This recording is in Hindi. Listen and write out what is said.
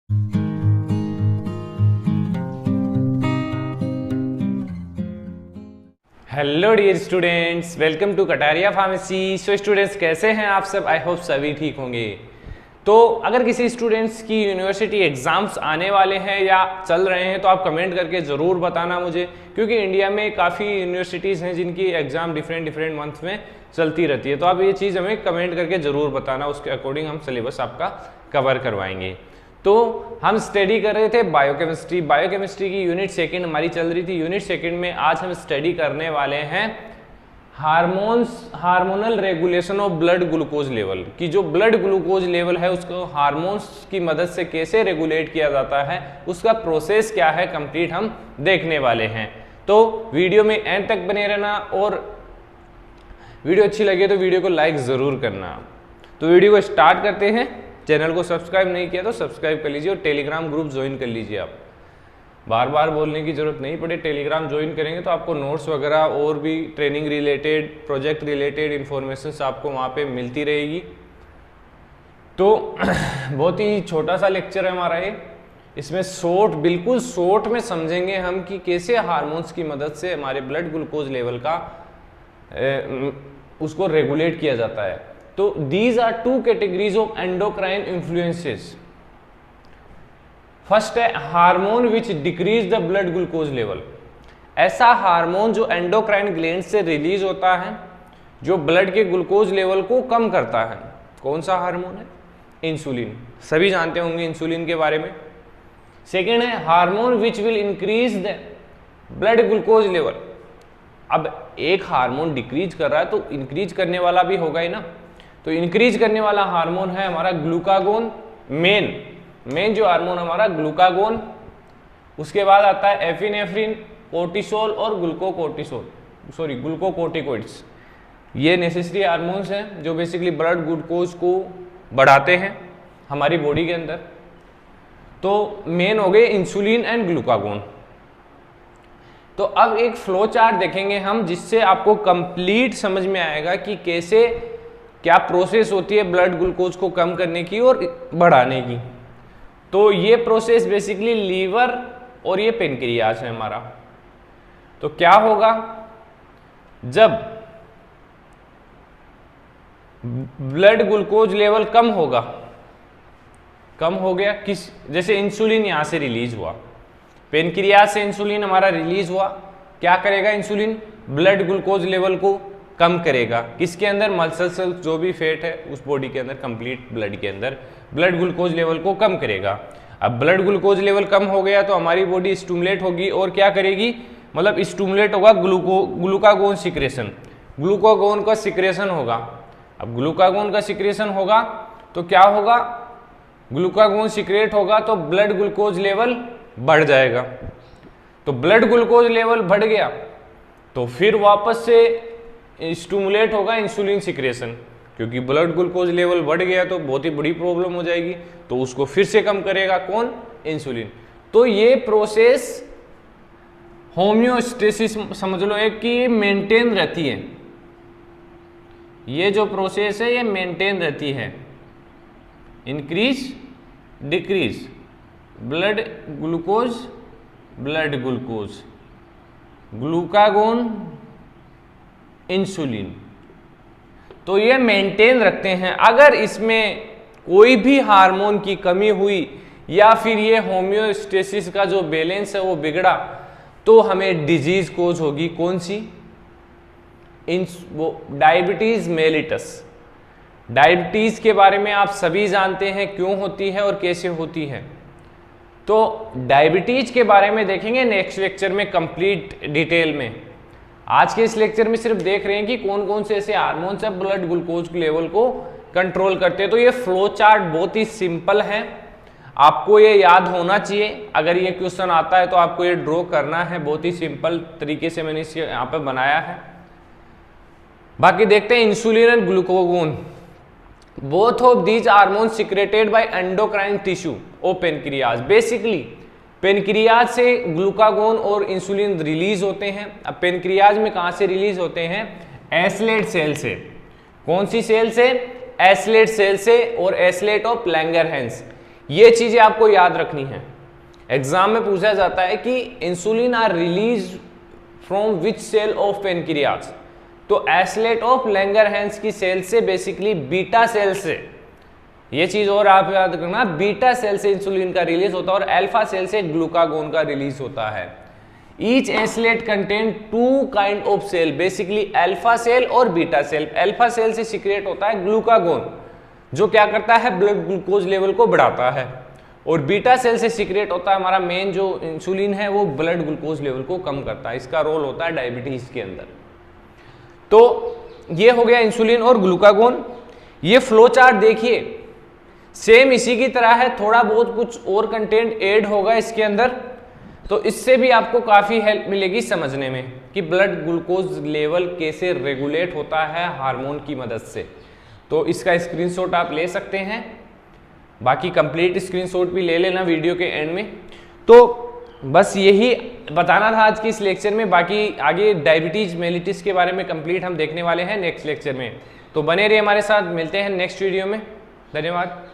Hello dear students, welcome to Kataria pharmacy. So students, कैसे हैं आप सब? आई होप सभी ठीक होंगे। तो अगर किसी स्टूडेंट्स की यूनिवर्सिटी एग्ज़ाम्स आने वाले हैं या चल रहे हैं तो आप कमेंट करके ज़रूर बताना मुझे, क्योंकि इंडिया में काफ़ी यूनिवर्सिटीज़ हैं जिनकी एग्ज़ाम डिफरेंट मंथ्स में चलती रहती है। तो आप ये चीज़ हमें कमेंट करके ज़रूर बताना, उसके अकॉर्डिंग हम सिलेबस आपका कवर करवाएंगे। तो हम स्टडी कर रहे थे बायोकेमिस्ट्री की यूनिट सेकंड हमारी चल रही थी। यूनिट सेकंड में आज हम स्टडी करने वाले हैं hormonal regulation of blood glucose level की। जो ब्लड ग्लूकोज लेवल है उसको हार्मोन्स की मदद से कैसे रेगुलेट किया जाता है, उसका प्रोसेस क्या है, कंप्लीट हम देखने वाले हैं। तो वीडियो में एंड तक बने रहना, और वीडियो अच्छी लगे तो वीडियो को लाइक ज़रूर करना। तो वीडियो को स्टार्ट करते हैं। चैनल को सब्सक्राइब नहीं किया तो सब्सक्राइब कर लीजिए और टेलीग्राम ग्रुप ज्वाइन कर लीजिए। आप बार बार बोलने की ज़रूरत नहीं पड़े, टेलीग्राम ज्वाइन करेंगे तो आपको नोट्स वगैरह और भी training related, project related information आपको वहाँ पे मिलती रहेगी। तो बहुत ही छोटा सा लेक्चर है हमारा ये। इसमें बिल्कुल शॉर्ट में समझेंगे हम कि कैसे हार्मोन्स की मदद से हमारे ब्लड ग्लूकोज लेवल का उसको रेगुलेट किया जाता है। तो these are two categories of endocrine influences. First है hormone which decrease the blood glucose level. ऐसा हार्मोन जो एंडोक्राइन ग्लैंड से रिलीज होता है, जो ब्लड के ग्लूकोज लेवल को कम करता है। कौन सा हार्मोन है? इंसुलिन। सभी जानते होंगे इंसुलिन के बारे में। सेकेंड है hormone which will increase the blood glucose level. अब एक हार्मोन डिक्रीज कर रहा है तो इंक्रीज करने वाला भी होगा ही ना। तो इंक्रीज करने वाला हार्मोन है हमारा ग्लूकागोन। मेन जो हार्मोन हमारा ग्लूकागोन। उसके बाद आता है एफिनेफ्रिन, कोर्टिसोल और ग्लूकोकोर्टिकोइड्स। ये नेसेसरी हार्मोन्स हैं जो बेसिकली ब्लड ग्लूकोज को बढ़ाते हैं हमारी बॉडी के अंदर। तो मेन हो गए इंसुलिन एंड ग्लूकागोन। तो अब एक फ्लो चार्ट देखेंगे हम, जिससे आपको कंप्लीट समझ में आएगा कि कैसे क्या प्रोसेस होती है ब्लड ग्लूकोज को कम करने की और बढ़ाने की। तो ये प्रोसेस बेसिकली लीवर और ये पेनक्रियाज है हमारा। तो क्या होगा जब ब्लड ग्लूकोज लेवल कम हो गया, जैसे इंसुलिन यहां से रिलीज हुआ, पेनक्रियाज से इंसुलिन हमारा रिलीज हुआ। क्या करेगा इंसुलिन? ब्लड ग्लूकोज लेवल को कम करेगा। किसके अंदर? मसल सेल्स, जो भी फैट है उस बॉडी के अंदर, कंप्लीट ब्लड के अंदर ब्लड ग्लूकोज लेवल को कम करेगा। अब ब्लड ग्लूकोज लेवल कम हो गया तो हमारी बॉडी स्टिमुलेट होगी और क्या करेगी? मतलब स्टिमुलेट होगा ग्लूकागोन सिक्रेशन। ग्लूकागोन का सिक्रेशन होगा। अब ग्लूकागोन का सिक्रेशन होगा तो क्या होगा? ग्लूकागोन सिक्रेट होगा तो ब्लड ग्लूकोज लेवल बढ़ जाएगा। तो ब्लड ग्लूकोज लेवल बढ़ गया तो फिर वापस से स्टिमुलेट होगा इंसुलिन सिक्रेशन, क्योंकि ब्लड ग्लूकोज लेवल बढ़ गया तो बहुत ही बड़ी प्रॉब्लम हो जाएगी। तो उसको फिर से कम करेगा कौन? इंसुलिन। तो ये प्रोसेस होम्योस्टेसिस समझ लो एक कि मेंटेन रहती है। ये जो प्रोसेस है ये मेंटेन रहती है। Increase decrease blood glucose glucagon insulin. तो ये मेंटेन रखते हैं। अगर इसमें कोई भी हार्मोन की कमी हुई या फिर ये होम्योस्टेसिस का जो बैलेंस है वो बिगड़ा तो हमें डिजीज कोज होगी। कौन सी? वो डायबिटीज मेलिटस। डायबिटीज के बारे में आप सभी जानते हैं क्यों होती है और कैसे होती है। तो डायबिटीज के बारे में देखेंगे नेक्स्ट लेक्चर में कंप्लीट डिटेल में। आज के इस लेक्चर में सिर्फ देख रहे हैं कि कौन कौन से ऐसे हार्मोन्स है ब्लड ग्लूकोज लेवल को कंट्रोल करते हैं। तो ये फ्लो चार्ट बहुत ही सिंपल है, आपको ये याद होना चाहिए। अगर ये क्वेश्चन आता है तो आपको ये ड्रॉ करना है। बहुत ही सिंपल तरीके से मैंने इसे यहाँ पे बनाया है। बाकी देखते हैं insulin and glucagon. Both of these hormone secreted by endocrine tissue of pancreas. Basically pancreas से ग्लूकागोन और इंसुलिन रिलीज होते हैं। अब पेनक्रियाज में कहां से रिलीज होते हैं? एस्लेट सेल से। कौन सी सेल से? एस्लेट सेल से और एस्लेट ऑफ लैंगरहैंस। ये चीजें आपको याद रखनी है। एग्जाम में पूछा जाता है कि insulin are release from which cell of pancreas, तो एस्लेट ऑफ लैंगरहैंस की सेल से, बेसिकली बीटा सेल से। ये चीज और आप याद रखना, बीटा सेल से इंसुलिन का रिलीज होता है और अल्फा सेल से ग्लूकागोन का रिलीज होता है। Each islet contain 2 kind of cell, basically alpha cell और बीटा सेल। अल्फा सेल से सीक्रेट होता है ग्लूकागोन, जो क्या करता है, ब्लड ग्लूकोज लेवल को बढ़ाता है, और बीटा सेल से सीक्रेट होता है हमारा मेन जो इंसुलिन है, वो ब्लड ग्लूकोज लेवल को कम करता है। इसका रोल होता है डायबिटीज के अंदर। तो ये हो गया इंसुलिन और ग्लूकागोन। ये फ्लो चार्ट देखिए, सेम इसी की तरह है, थोड़ा बहुत कुछ और कंटेंट ऐड होगा इसके अंदर, तो इससे भी आपको काफी हेल्प मिलेगी समझने में कि ब्लड ग्लूकोज लेवल कैसे रेगुलेट होता है हार्मोन की मदद से। तो इसका स्क्रीनशॉट आप ले सकते हैं, बाकी कंप्लीट स्क्रीनशॉट भी ले लेना वीडियो के एंड में। तो बस यही बताना था आज की इस लेक्चर में। बाकी आगे डायबिटीज मेलिटिस के बारे में कंप्लीट हम देखने वाले हैं नेक्स्ट लेक्चर में। तो बने रहिए हमारे साथ, मिलते हैं नेक्स्ट वीडियो में। धन्यवाद।